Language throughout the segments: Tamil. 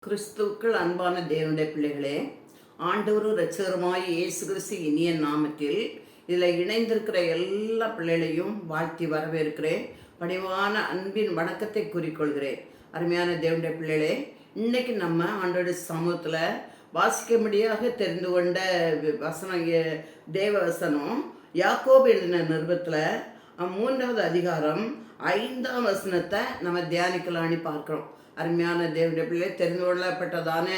கிறிஸ்துவுக்குள் அன்பான தேவனுடைய பிள்ளைகளே, ஆண்டவரும் இரட்சகருமாய் இயேசு கிறிஸ்து இனிய நாமத்தில் இதில் இணைந்திருக்கிற எல்லா பிள்ளைகளையும் வாழ்த்தி வரவேற்கிறேன். பணிவான அன்பின் வணக்கத்தை கூறிக்கொள்கிறேன். அருமையான தேவனுடைய பிள்ளைகளே, இன்னைக்கு நம்ம ஆண்டோட சமூகத்தில் வாசிக்கும்படியாக தெரிந்து கொண்ட வசனம், தேவ வசனம் யாக்கோபு எழுதின நிருபத்தில் 3வது அதிகாரம் 5ஆம் வசனத்தை நம்ம தியானிக்கலான்னு பார்க்குறோம். அருமையான தேவனுடைய பிள்ளை, தெரிந்து கொள்ளப்பட்டதான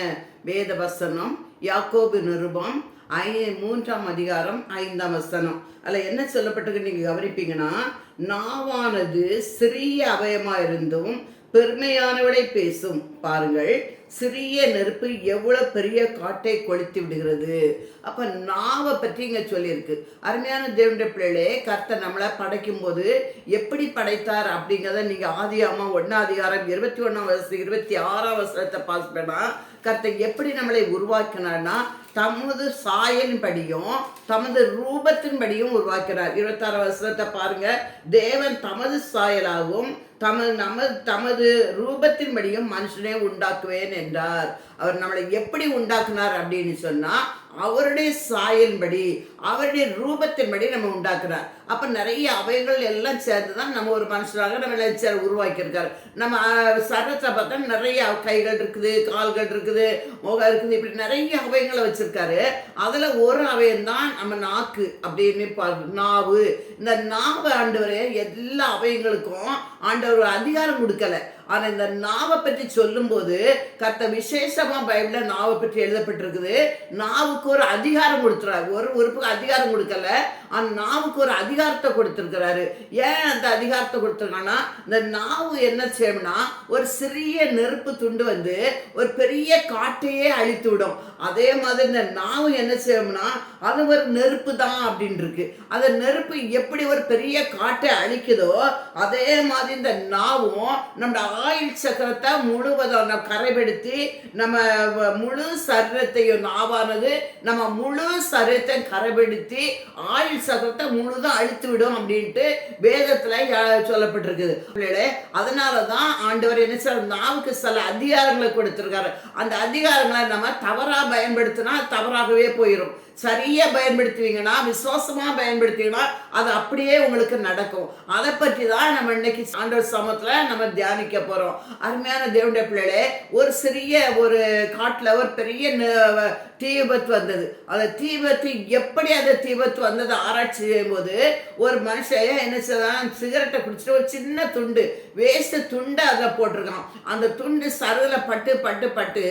வேத வசனம் யாக்கோபு நிருபம் 3ஆம் அதிகாரம் 5ஆம் வசனம். அதில் என்ன சொல்லப்பட்டிருக்கு நீங்கள் கவனிப்பீங்கன்னா, நாவானது சிறிய அவயமாக இருந்தும் பெருமையானவளை பேசும். பாருங்கள், சிறிய நெருப்பு எவ்வளவு பெரிய காட்டை கொளுத்தி விடுகிறது. அப்ப நாவை பற்றி இங்க சொல்லியிருக்கு. அருமையான தேவனுடைய பிள்ளைகளே, கர்த்தர் நம்மளை படைக்கும் போது எப்படி படைத்தார் அப்படிங்கிறத நீங்க ஆதியாகமம் 1ஆம் அதிகாரம் 21ஆம் வசனம் 26ஆம் வசனத்தை பாஸ் பண்ணா, கர்த்தர் எப்படி நம்மளை உருவாக்கினார்னா தமது சாயலின்படியும் தமது ரூபத்தின்படியும் உருவாக்கிறார். 26ஆம் வசனத்தை பாருங்க. தேவன் தமது சாயலாகவும் தமது ரூபத்தின்படியும் மனுஷனே உண்டாக்குவேன் என்றார். அவர் நம்மளை எப்படி உண்டாக்குனார் அப்படின்னு சொன்னா, அவருடைய சாயலின்படி அவருடைய ரூபத்தின்படி நம்ம உண்டாக்குறார். அப்ப நிறைய அவைகள் எல்லாம் சேர்ந்துதான் நம்ம ஒரு மனுஷனாக நம்ம உருவாக்கியிருக்காரு. நம்ம சரத்தை பார்த்தா நிறைய கைகள் இருக்குது, கால்கள் இருக்குது, முகம் இருக்குது, இப்படி நிறைய அவைகளை வச்சிருக்காரு. அதுல ஒரு அவயம்தான் நம்ம நாக்கு அப்படின்னு நாவு. இந்த நாவு ஆண்டவர் எல்லா அவயங்களுக்கும் ஆண்டவர் அதிகாரம் கொடுக்கல. ஆனா இந்த நாவை பற்றி சொல்லும் போது கர்த்தர் விசேஷமா பைபிள்ல நாவை பற்றி எழுதப்பட்டிருக்குது. நாவுக்கு ஒரு அதிகாரம் கொடுத்துறாரு. ஒரு உறுப்புக்கு அதிகாரம் கொடுக்கல, அந்த நாவுக்கு ஒரு அதிகாரத்தை கொடுத்திருக்கிறாரு. ஏன் அந்த அதிகாரத்தை கொடுத்துருக்காங்கன்னா, இந்த நாவு என்ன செய்யும்னா, ஒரு சிறிய நெருப்பு துண்டு வந்து ஒரு பெரிய காட்டையே அழித்து விடும். அதே மாதிரி இந்த நாவு என்ன செய்யும்னா, அது ஒரு நெருப்பு தான் அப்படின்னு இருக்கு. அந்த நெருப்பு எப்படி ஒரு பெரிய காட்டை அழிக்குதோ, அதே மாதிரி இந்த நாவும் நம்ம ஆயுள் சக்கரத்தை முழுவதும் கரைபடுத்தி நம்ம முழு சரீரத்தையும், நாவானது நம்ம முழு சரீரத்தையும் கரைபடுத்தி ஆயுள் சக்கரத்தை முழுதும் அழித்து விடும் அப்படின்ட்டு வேதத்துல சொல்லப்பட்டிருக்குது. அதனாலதான் ஆண்டவர் என்ன சொல்ற, நாவுக்கு சில அதிகாரங்களை கொடுத்திருக்காரு. அந்த அதிகாரங்களை நம்ம தவறா பயன்படுத்தினா தவறாகவே போயிடும். சரியா பயன்படுத்துவீங்கன்னா, விசுவாசமா பயன்படுத்துவீங்கன்னா, அது அப்படியே உங்களுக்கு நடக்கும். அதை பற்றி தான் நம்ம இன்னைக்கு ஆண்டவர் சமூகத்துல நம்ம தியானிக்க போறோம். அருமையான தேவனுடைய பிள்ளைகளே, ஒரு சிறிய ஒரு காட்டுல ஒரு பெரிய தீ விபத்து வந்தது. அந்த தீ விபத்து எப்படி அந்த தீ விபத்து வந்தது ஆராய்ச்சி செய்யும் போது, ஒரு மனுஷன் என்ன செய்தான், சிகரெட்டை குடிச்சிட்டு ஒரு சின்ன துண்டு, வேஸ்ட் துண்டை அதில் போட்டிருக்கான். அந்த துண்டு சருதுல பட்டு பட்டு பட்டு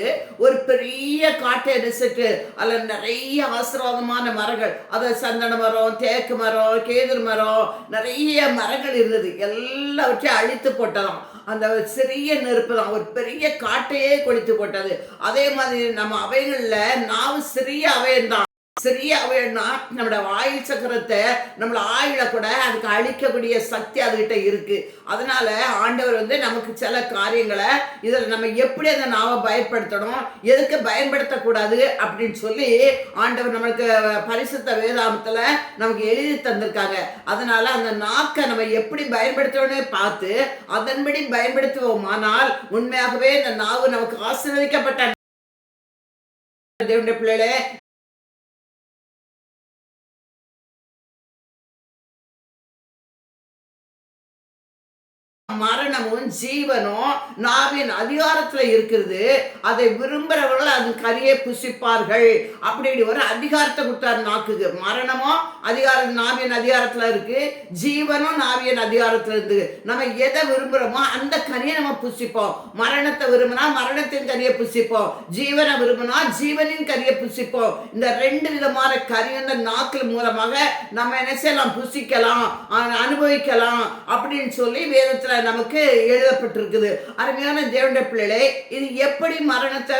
ஒரு பெரிய காட்டை நெசிட்டு அதில் நிறைய ஆசீர்வாதமான மரங்கள், அது சந்தன மரம், தேக்கு மரம், கேதுர் மரம், நிறைய மரங்கள் இருந்தது. எல்லாவற்றையும் அழித்து போட்டதாம். அந்த சிறிய நெருப்பு தான் ஒரு பெரிய காட்டையே கொளுத்து போட்டது. அதே மாதிரி நம்ம அவைகள்ல நாவு சிறிய அவயம்தான். சிறிய அவயம்னா நம்மளோட ஆயுள் சக்கரத்தை, நம்மள ஆயுளை கூட அதுக்கு அழிக்கக்கூடிய சக்தி அதுகிட்ட இருக்கு. அதனால ஆண்டவர் வந்து நமக்கு சில காரியங்களை இதில் நம்ம எப்படி அதை நாவை பயன்படுத்தணும், எதுக்கு பயன்படுத்தக்கூடாது அப்படின்னு சொல்லி ஆண்டவர் நம்மளுக்கு பரிசுத்த வேதாமத்துல நமக்கு எழுதி தந்திருக்காங்க. அதனால அந்த நாக்கை நம்ம எப்படி பயன்படுத்தணும்னு பார்த்து அதன்படி பயன்படுத்துவோமானால் உண்மையாகவே இந்த நாவு நமக்கு ஆசீர்வதிக்கப்பட்ட தேவனுடைய பிள்ளைகளே. மரணமும் ஜீவனும் நாவின் அதிகாரத்துல இருக்கிறது. அதை விரும்புறவர்கள் அது கரியை புசிப்பார்கள் அப்படி ஒரு அதிகாரத்தை கொடுத்தார் நாக்குக்கு. மரணமும் அதிகாரம் நாவின் அதிகாரத்துல இருக்கு, ஜீவனும் நாவின் அதிகாரத்துல இருந்து. நம்ம எதை விரும்புறோமோ அந்த கரியை நம்ம புசிப்போம். மரணத்தை விரும்பினா மரணத்தின் கரியை புசிப்போம், ஜீவனை விரும்பினா ஜீவனின் கரியை புசிப்போம். இந்த 2 விதமான கரி இந்த நாக்கில் மூலமாக நம்ம என்ன செய்யலாம், புசிக்கலாம், அனுபவிக்கலாம் அப்படின்னு சொல்லி வேதத்துல நமக்கு எழுதப்பட்டிருக்குது. அருமையான தேவனுடைய பிள்ளைகளே, இது எப்படி மரணத்தை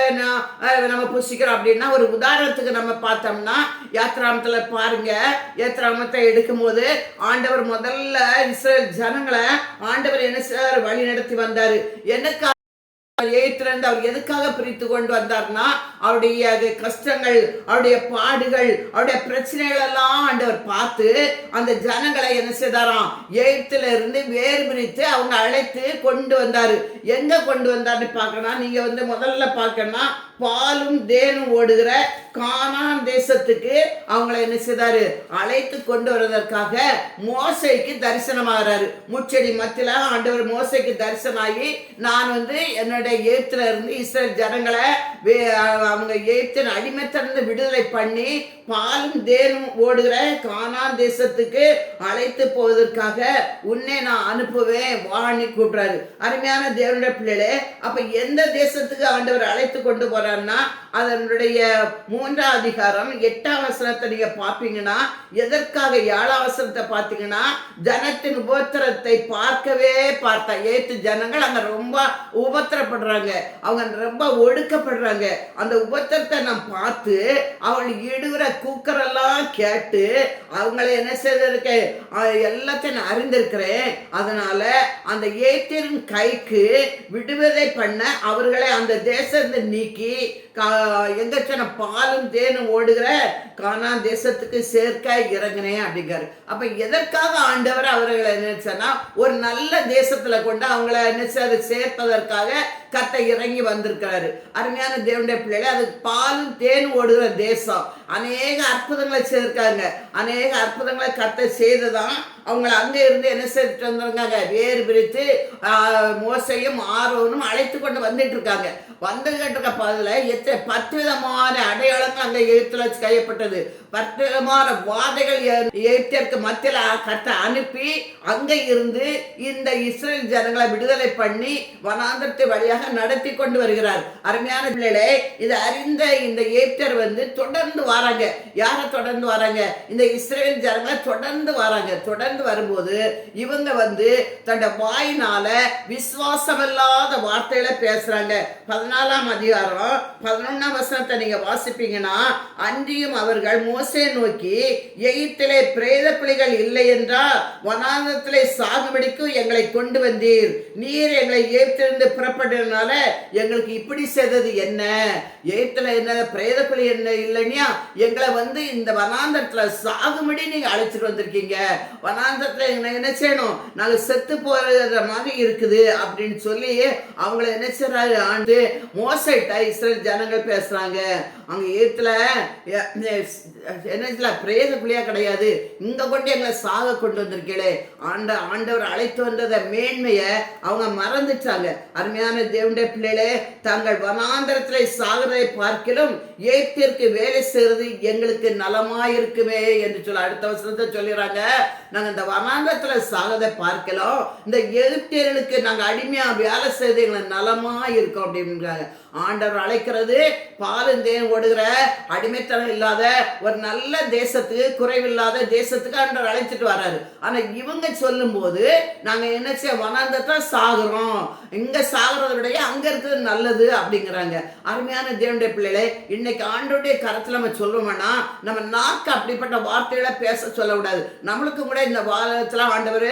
நம்ம புசிக்கிறோம் அப்படின்னா, ஒரு உதாரணத்துக்கு நம்ம பார்த்தோம்னா, யாத்ராமத்துல பாருங்க. யாத்ராமத்தை எடுக்கும் போது ஆண்டவர் முதல்ல இஸ்ரேல் ஜனங்களை ஆண்டவர் என்ன வழி நடத்தி வந்தாரு. என்ன எகிப்திலிருந்து அவர் எதுக்காக பிரித்து கொண்டு வந்தார்னா, அவருடைய கஷ்டங்கள், அவருடைய பாடுகள், அவருடைய பிரச்சனைகள் எல்லாம் ஆண்டவர் பார்த்து அந்த ஜனங்களை என்ன செய்தாராம், எகிப்தில இருந்து வேறு பிரித்து அவங்க அழைத்து கொண்டு வந்தாரு. எங்க கொண்டு வந்தாருன்னு பார்க்கணும். நீங்க முதல்ல பார்க்கணும், பாலும் தேனும் ஓடுகிற கானான் தேசத்துக்கு அவங்களை என்ன செய்தாரு, அழைத்து கொண்டு வருவதற்காக மோசைக்கு தரிசனமாகிறாரு. முச்செடி மத்தியில ஆண்டவர் மோசைக்கு தரிசனமாகி, நான் என்னுடைய எகிப்தில இருந்து இஸ்ரேல் ஜனங்களை அவங்க எகிப்தின் அடிமைத்திலிருந்து விடுதலை பண்ணி பாலும் தேனும் ஓடுகிற கானான் தேசத்துக்கு அழைத்து போவதற்காக உன்னை நான் அனுப்புவேன் வாணி கூப்பிடுறாரு. அருமையான தேவனுடைய பிள்ளைகளே, அப்ப எந்த தேசத்துக்கு ஆண்டவர் அழைத்து கொண்டு போறாருன்னா, அதனுடைய 3ஆம் அதிகாரம் 8ஆம் வசனத்தை நீங்க பாப்பீங்கன்னா, எதற்காக 7ஆம் வசனத்தை பார்த்தீங்கன்னா, ஜனத்தின் உபத்திரத்தை பார்க்கவே பார்த்தா ஏத்து ஜனங்கள் அங்க ரொம்ப உபத்திரப்படுறாங்க, அவங்க ரொம்ப ஒடுக்கப்படுறாங்க. அந்த உபத்திரத்தை நான் பார்த்து அவள் இடுகிற கூக்கரெல்லாம் கேட்டு அவங்களை என்ன செய்திருக்க எல்லாத்தையும் நான் அறிந்திருக்கிறேன். அதனால அந்த ஏத்தின் கைக்கு விடுவதை பண்ண அவர்களை அந்த தேசத்தை நீக்கி எங்க சொன்ன பாலும் தேனும் ஓடுகிற கானான் தேசத்துக்கு சேர்க்க இறங்கினேன் அப்படிங்கிறாரு. அப்ப எதற்காக ஆண்டவர் அவர்களை என்ன ஒரு நல்ல தேசத்துல கொண்டு அவங்களை என்ன சேர்ப்பதற்காக கத்த இறங்கி வந்திருக்கிறாரு. அருமையான தேவனுடைய பிள்ளைகள், அது பாலும் தேனும் ஓடுகிற தேசம். அநேக அற்புதங்களை செய்திருக்காங்க. அநேக அற்புதங்களை கத்த செய்துதான் அவங்களை அங்க இருந்து என்ன செய்துட்டு வந்திருக்காங்க, வேறு பிரித்து மோசையும் ஆரோனும் அழைத்து கொண்டு வந்துட்டு இருக்காங்க. வந்துகிட்டு இருக்க பதில 10 விதமான அடையாளங்கள் அங்க எகிப்துல கையப்பட்டது. 10 விதமான வாதைகள் எகிப்தியருக்கு மத்தியில கட்ட அனுப்பி அங்க இருந்து இந்த இஸ்ரேல் ஜனங்களை விடுதலை பண்ணி வனாந்தரத்தை வழியாக நடத்தி கொண்டு வருகிறார். அருமையான பிள்ளைகளே, இதை அறிந்த இந்த எகிப்தியர் தொடர்ந்து வராங்க. யாரை தொடர்ந்து வராங்க? இந்த இஸ்ரேல் ஜனங்களை தொடர்ந்து வராங்க. தொடர்ந்து வரும்போது இவங்க தன்னோட வாயினால விசுவாசமில்லாத வார்த்தைகளை பேசுறாங்க. 14ஆம் அதிகாரம் 11ஆம் வசனத்தை நீங்க வாசிப்பீங்கன்னா, அன்றியும் அவர்கள் மோசே நோக்கி, எகிப்திலே பிரேத பிள்ளைகள் இல்லை என்றால் வனாந்தரத்திலே சாகுபடிக்கு எங்களை கொண்டு வந்தீர். நீர் எங்களை எகிப்திலிருந்து புறப்பட்டதுனால எங்களுக்கு இப்படி செய்தது என்ன? எகிப்தில என்ன பிரேத பிள்ளை என்ன இல்லைன்னா எங்களை இந்த வனாந்தரத்துல சாகுபடி நீங்க அழைச்சிட்டு வந்திருக்கீங்க. வனாந்தரத்துல என்ன செய்யணும், நாங்க செத்து போற மாதிரி இருக்குது அப்படின்னு சொல்லி அவங்கள என்ன செய்யறாரு ஆண்டு மோசைட்ட இஸ்ரேல் ஜனங்கள் பேசுறாங்க. அங்க ஏத்துல என்ன பிரேத பிள்ளையா கிடையாது, இங்க கொண்டு எங்களை சாக கொண்டு வந்திருக்கீங்களே. ஆண்டவர் அழைத்து வந்தத மேன்மைய அவங்க மறந்துட்டாங்க. அருமையான தேவனுடைய பிள்ளைகளே, தாங்கள் வனாந்தரத்திலே சாகிறதை பார்க்கிலும் ஏத்திற்கு வேலை செய்யறது எங்களுக்கு நலமாயிருக்குமே என்று சொல்ல அடுத்த வசனத்தை சொல்லிடுறாங்க. நாங்க இந்த வனாந்தரத்துல சாகதை பார்க்கலாம், இந்த எகிப்தியர்களுக்கு நாங்க அடிமையா வேலை செய்து எங்களுக்கு நலமா இருக்கோம் அப்படின்றாங்க. ஆண்டவர் அழைக்கிறது பாலும் தேனும் ஓடுகிற அடிமைத்தனம் இல்லாத ஒரு நல்ல தேசத்துக்கு, குறைவில்லாத தேசத்துக்கு ஆண்டவர் அழைச்சிட்டு வர்றாரு. ஆனா இவங்க சொல்லும் போது நாங்க என்ன செய்ய வனாந்தரத்துல சாகுறோம், இங்க சாகுறத விட அங்க இருக்கிறது நல்லது அப்படிங்கிறாங்க. அருமையான தேவனுடைய பிள்ளைகளே, இன்னைக்கு ஆண்டவருடைய கரத்துல நம்ம சொல்லுவோம்னா நம்ம நாக்கு அப்படிப்பட்ட வார்த்தைகளை பேச சொல்லக்கூடாது. நம்மளுக்கு கூட இந்த வாழ்க்கையில ஆண்டவர்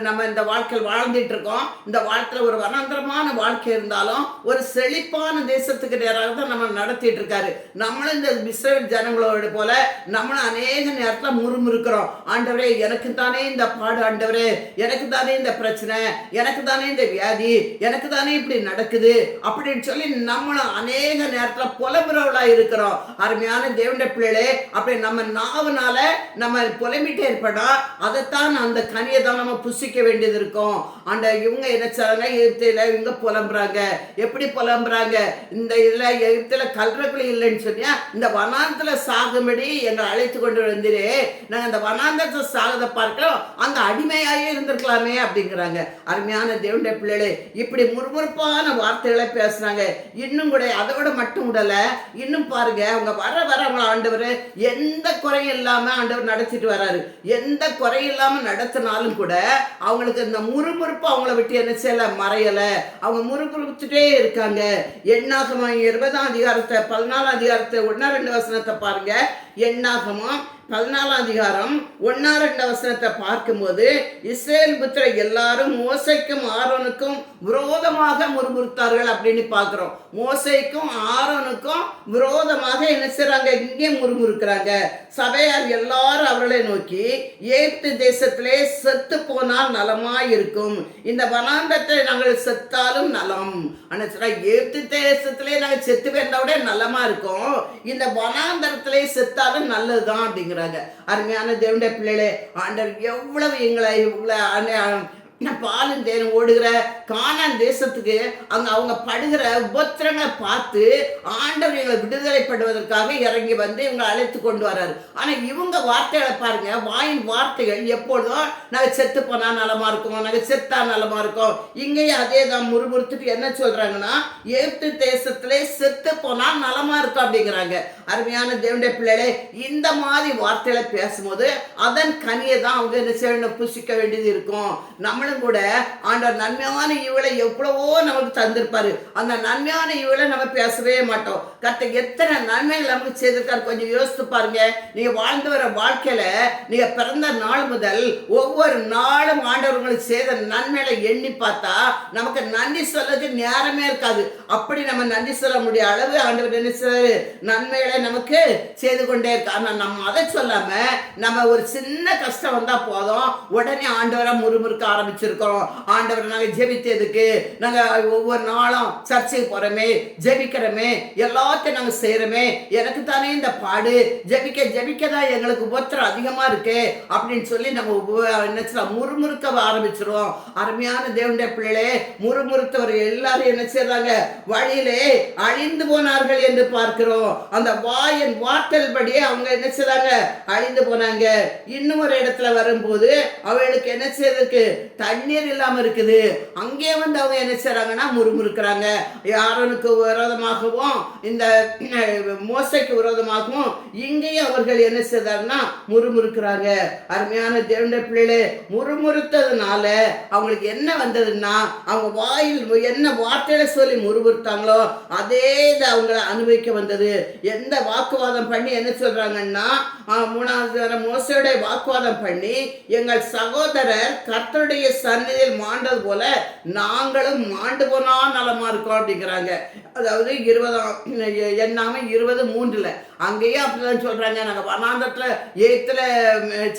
நம்ம இந்த வாழ்க்கையில் வாழ்ந்துட்டு இருக்கோம். இந்த வாழ்க்கையில ஒரு வனாந்தரமான வாழ்க்கை இருந்தாலும் ஒரு செழிப்பான தேசத்துக்கு நேராக தான் நம்ம நடத்திட்டு இருக்காரு. நம்மளும் இந்த இஸ்ரவேல் ஜனங்களோட போல நம்மளும் அநேக நேரத்துல முறுமுறுக்கிறோம். ஆண்டவரே எனக்கு தானே இந்த பாடு, ஆண்டவரே எனக்கு தானே இந்த பிரச்சனை, எனக்கு தானே இந்த வியாதி, எனக்கு தானே இப்படி நடக்குது அப்படின்னு சொல்லி நம்மளும் அநேக நேரத்துல புலம்புறவளா இருக்கிறோம். அருமையான தேவனுடைய பிள்ளைகளே, அப்படி நம்ம நாவனால நம்ம புலம்பிட்டே இருப்படா, அதைத்தான் அந்த கனியை தான் நம்ம புசிக்க வேண்டியது இருக்கும். அந்த இவங்க என்ன செய்றாங்க, எகிப்தில இவங்க புலம்புறாங்க. எப்படி புலம்புறாங்க? இந்த இதுல எகிப்தில கல்றக்குழி இல்லைன்னு சொன்னியா, இந்த வனாந்தரத்துல சாகும்படி எங்களை அழைத்து கொண்டு வந்தீரே, நாங்க இந்த வனாந்தரத்தை சாகதை பார்க்கிறோம், அங்க அடிமையாயே இருந்திருக்கலாமே அப்படிங்கிறாங்க. அருமையான தேவனுடைய பிள்ளைகளே, இப்படி முறுமுறுப்பான வார்த்தைகளை பேசுறாங்க. இன்னும் கூட அதோட மட்டும் விடல, இன்னும் பாருங்க, அவங்க வர அவங்கள ஆண்டவர் எந்த குறையும் இல்லாம ஆண்டவர் நடத்திட்டு வராரு. எந்த குறையும் இல்லாம நடத்தினாலும் கூட அவங்களுக்கு இந்த முறுமுறுப்பு அவங்கள விட்டு என்ன செய்யல, மறையல. அவங்க முறுமுறுத்துட்டே இருக்காங்க. எண்ணாகமம் 20ஆம் அதிகாரத்தை 14ஆம் அதிகாரத்தை 1-2 வசனத்தை பாருங்க. எண்ணாகமம் 14:1-2 பார்க்கும்போது இஸ்ரேல் புத்திரர் எல்லாரும் மோசைக்கும் ஆரோனுக்கும் விரோதமாக முறுமுறுத்தார்கள் அப்படின்னு பார்க்கிறோம். மோசைக்கும் ஆரோனுக்கும் விரோதமாக என்ன செய்றாங்க? இங்கே முறுமுறுக்கிறாங்க. சபையார் எல்லாரும் அவர்களை நோக்கி, எகிப்து தேசத்திலே செத்து போனால் நலமாய் இருக்கும், இந்த வனாந்தரத்தில் நாங்கள் செத்தாலும் நலம். எகிப்து தேசத்திலே நாங்கள் செத்து போயிருந்தா நலமா இருக்கும், இந்த வனாந்தரத்திலே செத்தாலும் நல்லதுதான் அப்படிங்கிற அருமையான தேவனுடைய பிள்ளைகளே, ஆண்டவர் எவ்வளவு எங்களை பாலும் தேனும் ஓடுகிற கானான் தேசத்துக்கு அங்க அவங்க படுகிற உபத்திரங்களை பார்த்து ஆண்டவர் எங்களை விடுதலைப்படுவதற்காக இறங்கி வந்து இவங்களை அழைத்து கொண்டு வர்றாரு. ஆனா இவங்க வார்த்தைகளை பாருங்க, வாயின் வார்த்தைகள் எப்பொழுதும் நாங்கள் செத்து போனா நலமா இருக்கும், நாங்கள் செத்தா நலமா இருக்கும். இங்கேயும் அதே தான் முறுமுறுத்துட்டு என்ன சொல்றாங்கன்னா, எகிப்து தேசத்திலே செத்து போனா நலமா இருக்கும் அப்படிங்கிறாங்க. அருமையான தேவனுடைய பிள்ளைகளே, இந்த மாதிரி வார்த்தைகளை பேசும்போது அதன் கனியை தான் அவங்க என்ன செய்யணும்? புசிக்க வேண்டியது இருக்கும். நம்மளும் கூட ஆண்டவர் நன்மையான ஈவுகளை எவ்வளவோ நமக்கு தந்திருப்பாரு. அந்த நன்மையான ஈவுகளை நம்ம பேசவே மாட்டோம். கர்த்தர் எத்தனை நன்மைகள் நமக்கு செய்திருக்காரு கொஞ்சம் யோசித்து பாருங்க. நீங்க வாழ்ந்து வர வாழ்க்கையில நீங்க பிறந்த நாள் முதல் ஒவ்வொரு நாளும் ஆண்டவர் உங்களுக்கு செய்த நன்மைகளை எண்ணி பார்த்தா நமக்கு நன்றி சொல்றதுக்கு நேரமே இருக்காது. அப்படி நம்ம நன்றி சொல்ல முடிய அளவு ஆண்டவர் என்ன செய்றாரு? நன்மைகளை நமக்கு செய்து கொண்டே இருக்கு. ஆனா நம்ம அதை சொல்லாம நம்ம ஒரு சின்ன கஷ்டம் வந்தா போதும் உடனே ஆண்டவரை முறுமுறுக்க ஆரம்பிச்சிருக்கிறோம். ஆண்டவரை நாங்க ஜெபித்ததுக்கு, நாங்க ஒவ்வொரு நாளும் சர்ச்சைக்கு போறோமே, ஜெபிக்கிறோமே, எல்லாத்தையும் நாங்க செய்யறோமே, எனக்கு தானே இந்த பாடு, ஜெபிக்க ஜெபிக்கதான் எங்களுக்கு உபத்திரம் அதிகமா இருக்கு அப்படின்னு சொல்லி நம்ம என்ன முறுமுறுக்க ஆரம்பிச்சிருவோம். அருமையான தேவனுடைய பிள்ளைகளே, முறுமுறுத்தவர்கள் எல்லாரும் என்ன செய்யறாங்க? வழியிலே அழிந்து போனார்கள் என்று பார்க்கிறோம். அந்த வாயின் வார்த்தைகள் படியே அவங்க என்ன செய்றாங்க? அழிந்து போனாங்க. இன்னும் ஒரு இடத்துல வரும்போது அவளுக்கு என்ன செய்யறதுக்கு தண்ணீர் இல்லாம இருக்குது. அங்கே வந்து அவங்க என்ன செய்றாங்கன்னா முறுமுறுக்கிறாங்க. ஆரோனுக்கு விரோதமாகவும் இந்த மோசைக்கு விரோதமாகவும் இங்கேயும் அவர்கள் என்ன செய்தாங்கன்னா முறுமுறுக்கிறாங்க. அருமையான தேவனுடைய பிள்ளைகளே, முறுமுறுத்ததுனால அவங்களுக்கு என்ன வந்ததுன்னா, அவங்க வாயில் என்ன வார்த்தையில சொல்லி முறுமுறுத்தாங்களோ அதே அவங்களை அனுபவிக்க வந்தது. எந்த வாக்குவாதம் பண்ணி என்ன சொல்றாங்கன்னா, 3வது மோசையோட வாக்குவாதம் பண்ணி, எங்கள் சகோதரர் கர்த்தருடைய சந்நிதியில் மாண்டது போல நாங்களும் மாண்டு போனா நலமா இருக்கோம் அப்படிங்கிறாங்க. அதாவது 20:3 அங்கேயும் அப்படிதான் சொல்றாங்க. நாங்க வனாந்தரத்துல எகிப்துல